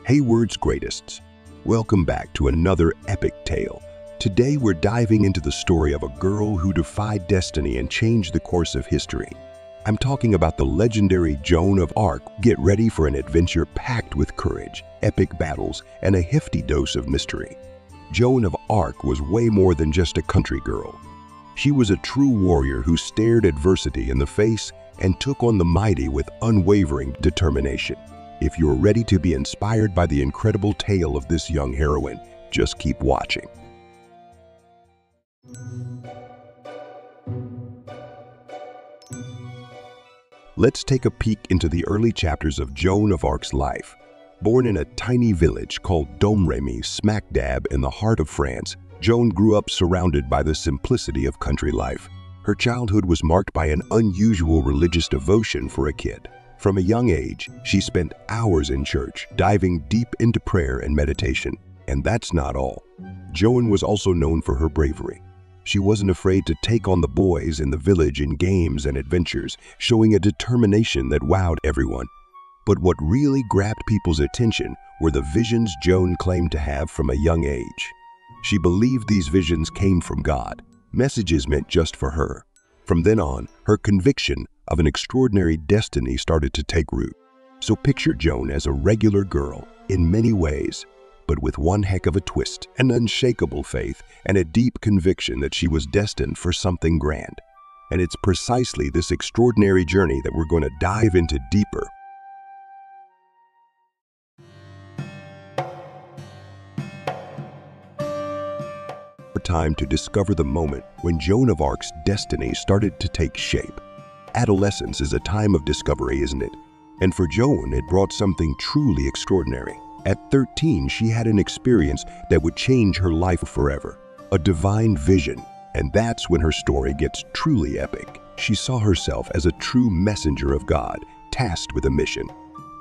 Hayward's Greatest. Welcome back to another epic tale. Today we're diving into the story of a girl who defied destiny and changed the course of history. I'm talking about the legendary Joan of Arc. Get ready for an adventure packed with courage, epic battles, and a hefty dose of mystery. Joan of Arc was way more than just a country girl. She was a true warrior who stared adversity in the face and took on the mighty with unwavering determination. If you're ready to be inspired by the incredible tale of this young heroine, just keep watching. Let's take a peek into the early chapters of Joan of Arc's life. Born in a tiny village called Domremy, smack dab in the heart of France, Joan grew up surrounded by the simplicity of country life. Her childhood was marked by an unusual religious devotion for a kid. From a young age, she spent hours in church, diving deep into prayer and meditation. And that's not all. Joan was also known for her bravery. She wasn't afraid to take on the boys in the village in games and adventures, showing a determination that wowed everyone. But what really grabbed people's attention were the visions Joan claimed to have from a young age. She believed these visions came from God, messages meant just for her. From then on, her conviction of an extraordinary destiny started to take root. So picture Joan as a regular girl in many ways, but with one heck of a twist, an unshakable faith, and a deep conviction that she was destined for something grand. And it's precisely this extraordinary journey that we're going to dive into deeper. Time to discover the moment when Joan of Arc's destiny started to take shape. Adolescence is a time of discovery, isn't it? And for Joan, it brought something truly extraordinary. At 13, she had an experience that would change her life forever, a divine vision. And that's when her story gets truly epic. She saw herself as a true messenger of God, tasked with a mission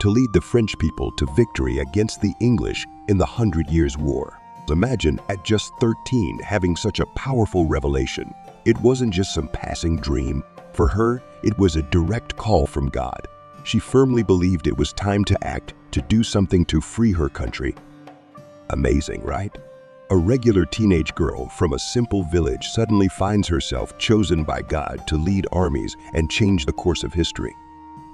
to lead the French people to victory against the English in the 100 Years' War. Imagine at just 13 having such a powerful revelation. It wasn't just some passing dream. For her, it was a direct call from God. She firmly believed it was time to act, to do something to free her country. Amazing, right? A regular teenage girl from a simple village suddenly finds herself chosen by God to lead armies and change the course of history.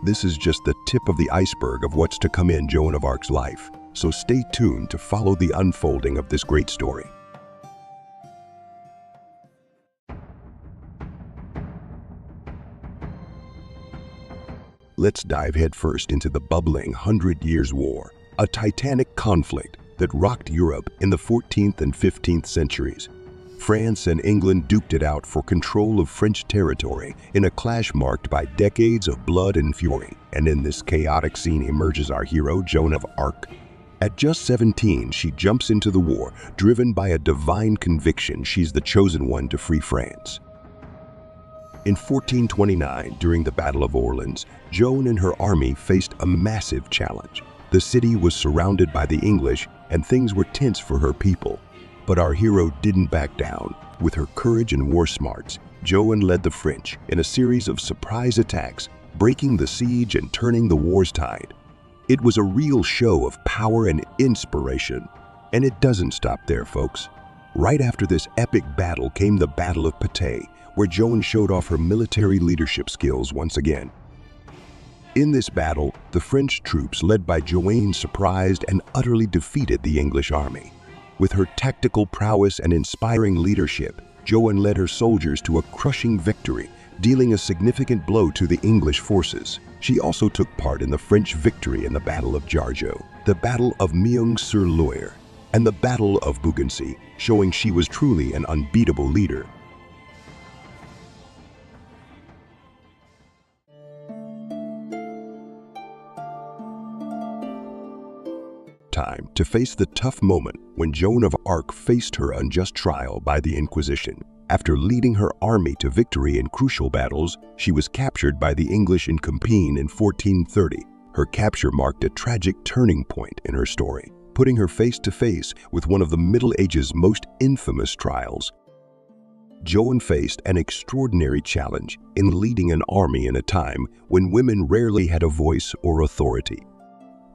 This is just the tip of the iceberg of what's to come in Joan of Arc's life. So stay tuned to follow the unfolding of this great story. Let's dive headfirst into the bubbling 100 Years' War, a titanic conflict that rocked Europe in the 14th and 15th centuries. France and England duked it out for control of French territory in a clash marked by decades of blood and fury. And in this chaotic scene emerges our hero, Joan of Arc. At just 17, she jumps into the war, driven by a divine conviction she's the chosen one to free France. In 1429, during the Battle of Orleans, Joan and her army faced a massive challenge. The city was surrounded by the English, and things were tense for her people. But our hero didn't back down. With her courage and war smarts, Joan led the French in a series of surprise attacks, breaking the siege and turning the war's tide. It was a real show of power and inspiration. And it doesn't stop there, folks. Right after this epic battle came the Battle of Patay, where Joan showed off her military leadership skills once again. In this battle, the French troops led by Joan surprised and utterly defeated the English army. With her tactical prowess and inspiring leadership, Joan led her soldiers to a crushing victory, dealing a significant blow to the English forces. She also took part in the French victory in the Battle of Jargeau, the Battle of Meung-sur-Loire, and the Battle of Beaugency, showing she was truly an unbeatable leader. Time to face the tough moment when Joan of Arc faced her unjust trial by the Inquisition. After leading her army to victory in crucial battles, she was captured by the English in Compiègne in 1430. Her capture marked a tragic turning point in her story, putting her face to face with one of the Middle Ages' most infamous trials. Joan faced an extraordinary challenge in leading an army in a time when women rarely had a voice or authority.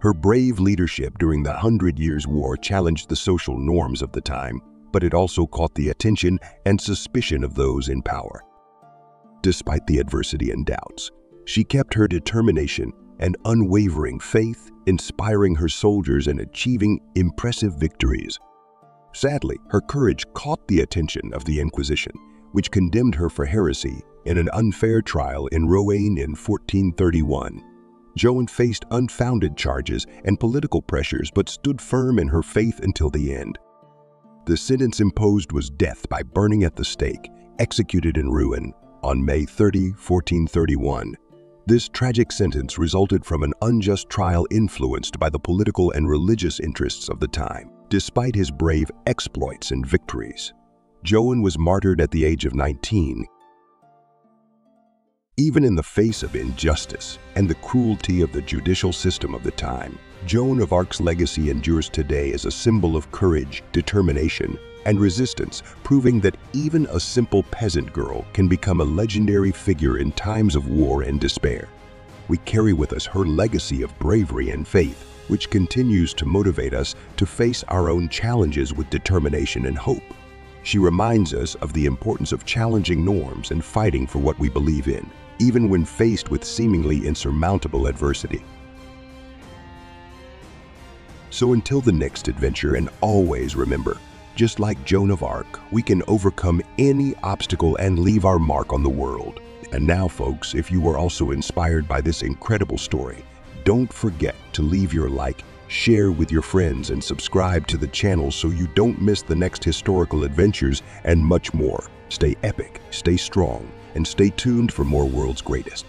Her brave leadership during the 100 Years' War challenged the social norms of the time, but it also caught the attention and suspicion of those in power. Despite the adversity and doubts, she kept her determination and unwavering faith, inspiring her soldiers and achieving impressive victories. Sadly, her courage caught the attention of the Inquisition, which condemned her for heresy in an unfair trial in Rouen in 1431. Joan faced unfounded charges and political pressures but stood firm in her faith until the end. The sentence imposed was death by burning at the stake, executed in Rouen on May 30, 1431. This tragic sentence resulted from an unjust trial influenced by the political and religious interests of the time. Despite his brave exploits and victories, Joan was martyred at the age of 19. Even in the face of injustice and the cruelty of the judicial system of the time, Joan of Arc's legacy endures today as a symbol of courage, determination, and resistance, proving that even a simple peasant girl can become a legendary figure in times of war and despair. We carry with us her legacy of bravery and faith, which continues to motivate us to face our own challenges with determination and hope. She reminds us of the importance of challenging norms and fighting for what we believe in, even when faced with seemingly insurmountable adversity. So until the next adventure, and always remember, just like Joan of Arc, we can overcome any obstacle and leave our mark on the world. And now, folks, if you were also inspired by this incredible story, don't forget to leave your like, share with your friends, and subscribe to the channel so you don't miss the next historical adventures and much more. Stay epic, stay strong, and stay tuned for more World's Greatest.